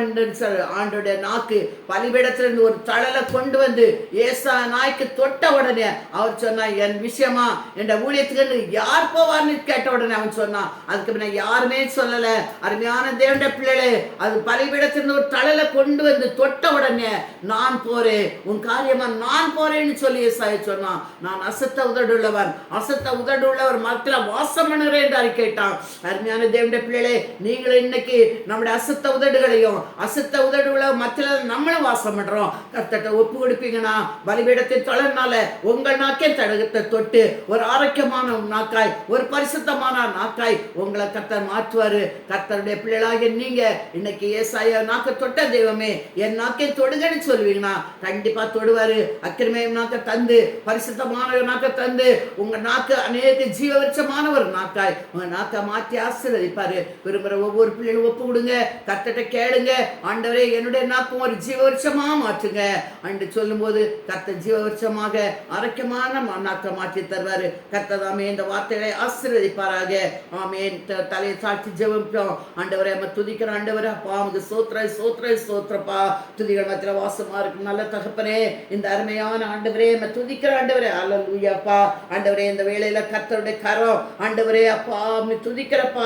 ஆண்டோடைய நாக்கு பலிபீடத்திலிருந்து ஒரு தழலை கொண்டு வந்து ஏசா நாய்க்கு தொட்ட உடனே அவர் சொன்னா என் விஷயமா என் ஊழியத்துக்கு யார் போவார்னு கேட்ட உடனே அவன் சொன்னான். அதுக்கு பின்ன யாருமே சொல்லல. அருமையான தேவனுடைய பிள்ளைகளே, அது பலிபீடத்திலிருந்து ஒரு தழலை கொண்டு வந்து தொட்ட உடனே நான் போறேன், உன் காரியமா நான் போறேன்னு சொல்லி ஏசாயா சொன்னான். நான் அசுத்த உதடு உள்ளவன், அசுத்த உதடு உள்ளவர் மத்தில வாசம் பண்ணுகிறேன் என்று அறிக்கையிட்டான். அருமையான தேவனுடைய பிள்ளைகளே, நீங்களும் இன்னைக்கு நம்முடைய அசுத்த உதடுகளையும் அசுத்த உதடு உள்ள மத்தில நம்மளும் வாசம் பண்றோம். கர்த்தர்ட்ட ஒப்பு கொடுப்பீங்கன்னா பலிபீடத்தை தொடர்னால உங்கள் நாக்கே தடகத்தை தொட்டு ஒரு ஆரோக்கியமான நாக்காய், ஒரு பரிசுத்தமான நாக்காய் உங்களை கர்த்தர் மாற்றுவாரு. கர்த்தருடைய பிள்ளைகளாகிய நீங்க இன்னைக்கு ஏசாயா நாக்க தொட்ட தெய்வமே என் நாக்கை தொடுங்கன்னு சொல்லுவீங்கன்னா கண்டிப்பா தொடுவாரு. அக்கிரமயம் நாக்க தந்து பரிசுத்தமான நாக்க தந்து உங்க நாக்கு அநேக ஜீவவச்சமான ஒரு நாக்காய் உங்க நாக்கை மாற்றி ஆசீர்வதிப்பாரு. விரும்புற ஒவ்வொரு பிள்ளைகளும் ஒப்பு கொடுங்க. கர்த்தர்ட்ட கேளுங்க, ஆண்டவரே என்னுடைய நாக்கும் ஒரு ஜீவவருஷமா மாற்றுங்க என்று சொல்லும் போது கர்த்தர் ஜீவவருஷமாக ஆரோக்கியமான நாக்கை மாற்றி தருவாரு. கர்த்தர் தாமே இந்த வார்த்தைகளை ஆசீர்வதிப்பாராக. ஆமென். தலையை சாட்சி ஜெபிப்போம். ஆண்டவரே நம்ம துதிக்கிற ஆண்டவரே, அப்பா உமக்கு ஸ்தோத்திரம் ஸ்தோத்திரம் ஸ்தோத்திரப்பா. துதிகள் மத்தியில வாசமா இருக்கு நல்ல தகப்பனே. இந்த அருமையான ஆண்டவரே துதிக்கிற ஆண்டவரே அல்லேலூயாப்பா. ஆண்டவரே இந்த வேளையில கர்த்தருடைய கரம் ஆண்டவரே அப்பா துதிக்கிறப்பா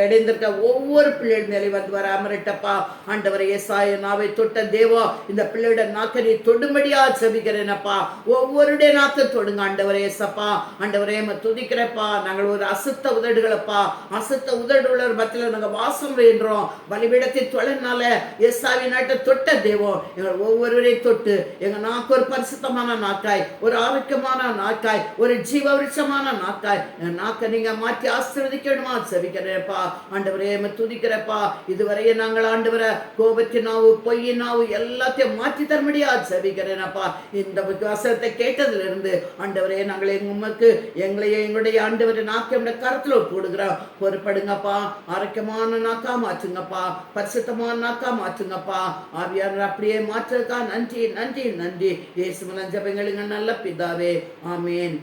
இடைந்திருக்க ஒவ்வொரு பிள்ளைகள் மேலே வந்து வர அமரட்டப்பா. ஆண்டவரே ஏசாய நாவை தொட்ட தேவா இந்த பிள்ளையோட நாக்கனை தொடும்படியா செபிக்கிறேனப்பா. ஒவ்வொருடைய நாக்க தொடுங்க ஆண்டவரே ஏசப்பா. ஆண்டவரே துதிக்கிறப்பா. நாங்கள் ஒரு அசுத்த உதடுகளப்பா, அசுத்த உதடுகளர் மத்தியில் நாங்கள் வாசம் வேண்டுறோம். பலிபீடத்தை தொலைனால ஏசாவி நாட்டை தொட்ட தேவம் எங்கள் ஒவ்வொருவரையும் தொட்டு எங்க நாக்கு ஒரு பரிசுத்தமான நாக்காய், ஒரு ஆரோக்கியமான நாக்காய், ஒரு ஜீவ விருட்சமான நாக்காய் என் நாக்கை நீங்க மாற்றி ஆசீர்வதிக்கணுமா செபிக்கிறேப்பா. ஆண்டவரே துதிக்கிறப்பா. இதுவரையே நாங்கள் ஆண்டவரை கோபத்தினாவு பொய்யினாவு எல்லாத்தையும் மாற்றி தரும்படியா செபிக்கிறேனப்பா. இந்த வசனத்தை கேட்டதுல இருந்து ஆண்டவரே நாங்கள் உமக்கு எங்களையே எங்களுடைய ஆண்டவரை நாக்க கருத்துல போடுகிறோம். பொறுப்படுங்கப்பா. ஆரோக்கியமான நாக்கா மாற்றுங்கப்பா, பரிசுத்தமான நாக்கா மாற்றுங்கப்பா. ஆவியானவர் அப்படியே மாற்றுறதுக்கா நன்றி நன்றி நன்றி. இயேசுவின் ஜெபங்களுங்க நல்ல பிதாவே, ஆமேன்.